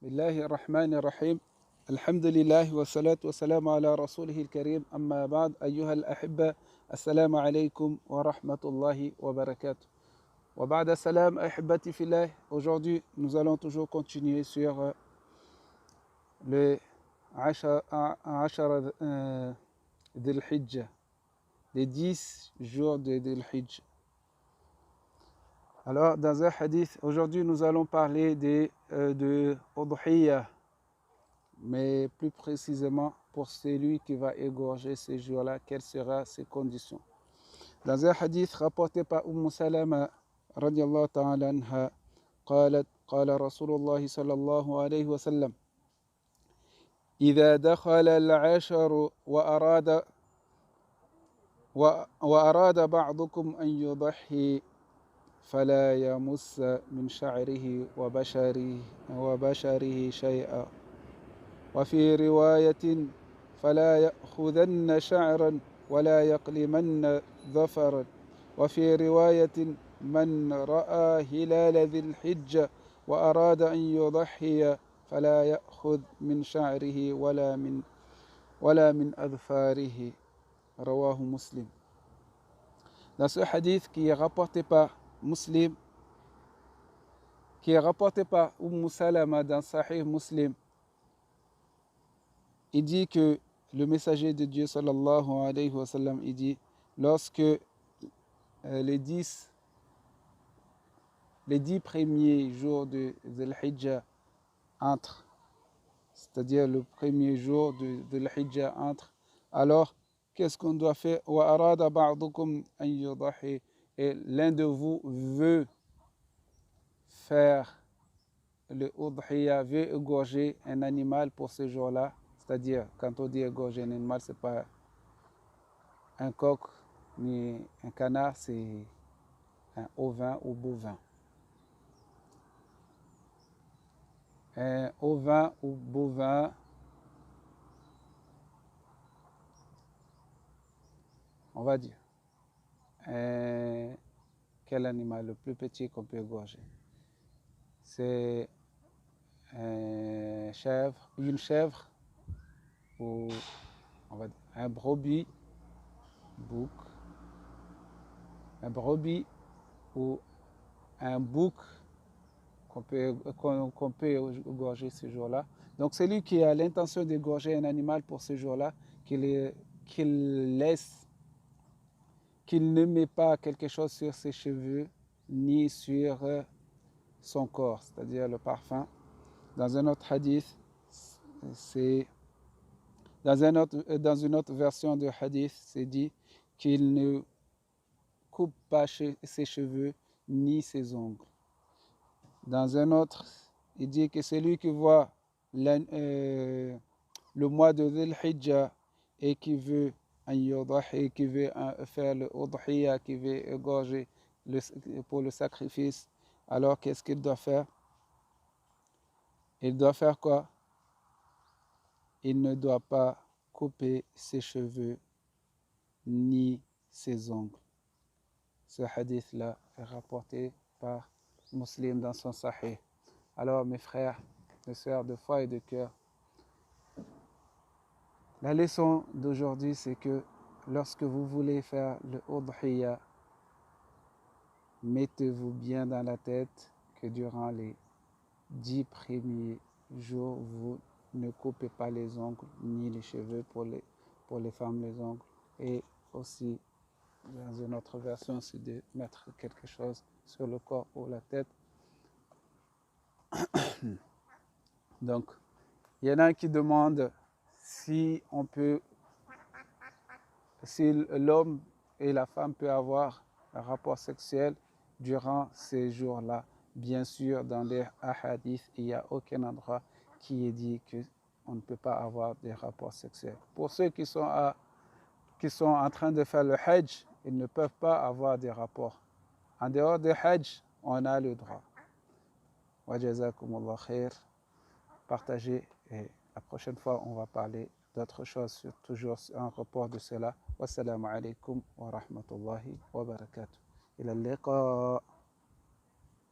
Bismillahir Rahmanir Rahim. Alhamdulillah wa salatu wa salam ala rasulihil karim. Amma ba'd, ayyuhal ahibba, assalamu alaykum wa rahmatullahi wa barakatuh. Wa ba'da salam, ahibbati fillah. Aujourd'hui, nous allons toujours continuer sur le Ashara Dhul Hijjah, les 10 jours de Dhul Hijjah. Alors, dans un hadith, aujourd'hui, nous allons parler de Udhiyah, mais plus précisément pour celui qui va égorger ces jours-là, quelles seront ses conditions. Dans un hadith rapporté par Salama, radiallahu ta'ala anha, قالت قال رسول الله صلى الله عليه وسلم إذا دخل العشر وأراد بعضكم أن يضحي فلا يمس من شعره وبشره شيئا وفي رواية فلا يأخذن شعرا ولا يقلمن ظفرا وفي رواية من رأى هلال ذي الحجة وأراد أن يضحي فلا يأخذ من شعره ولا من أظفاره رواه مسلم. Dans ce hadith qui est rapporté par Muslim, qui est rapporté par Salama dans Sahih Muslim, il dit que le messager de Dieu sallallahu alayhi wa sallam, il dit, lorsque les 10 premiers jours de Dhul Hijjah entrent, c'est-à-dire le premier jour de Dhul Hijjah entre, alors qu'est-ce qu'on doit faire? Et l'un de vous veut faire le udhiyah, veut égorger un animal pour ce jour-là. C'est-à-dire, quand on dit égorger un animal, ce n'est pas un coq ni un canard, c'est un ovin ou bovin. Un ovin ou bovin, on va dire. Quel animal le plus petit qu'on peut égorger? C'est une chèvre, ou on va dire un brebis, bouc, un brebis ou un bouc qu'on peut égorger ce jour-là. Donc celui qui a l'intention d'égorger un animal pour ce jour-là, qu'il ne met pas quelque chose sur ses cheveux ni sur son corps, c'est-à-dire le parfum. Dans un autre hadith, dans une autre version de hadith, c'est dit qu'il ne coupe pas ses cheveux ni ses ongles. Dans un autre, il dit que celui qui voit le mois de Dhul Hijjah et qui veut faire le udhiyah, qui veut égorger pour le sacrifice, alors qu'est-ce qu'il doit faire? Il doit faire quoi? Il ne doit pas couper ses cheveux ni ses ongles. Ce hadith-là est rapporté par Muslim dans son Sahih. Alors mes frères, mes sœurs de foi et de cœur, la leçon d'aujourd'hui, c'est que lorsque vous voulez faire le udhiyah, mettez-vous bien dans la tête que durant les 10 premiers jours, vous ne coupez pas les ongles ni les cheveux, pour les femmes les ongles. Et aussi, dans une autre version, c'est de mettre quelque chose sur le corps ou la tête. Donc, il y en a qui demandent si l'homme et la femme peuvent avoir un rapport sexuel durant ces jours-là. Bien sûr, dans les hadiths, il n'y a aucun endroit qui est dit qu'on ne peut pas avoir des rapports sexuels. Pour ceux qui sont en train de faire le hajj, ils ne peuvent pas avoir des rapports. En dehors du hajj, on a le droit. Wa jazakumullah khair. Partagez, et la prochaine fois, on va parler d'autres choses, toujours en rapport de cela. Wassalamu alaikum wa rahmatullahi wa barakatuh. Ila al-liqa.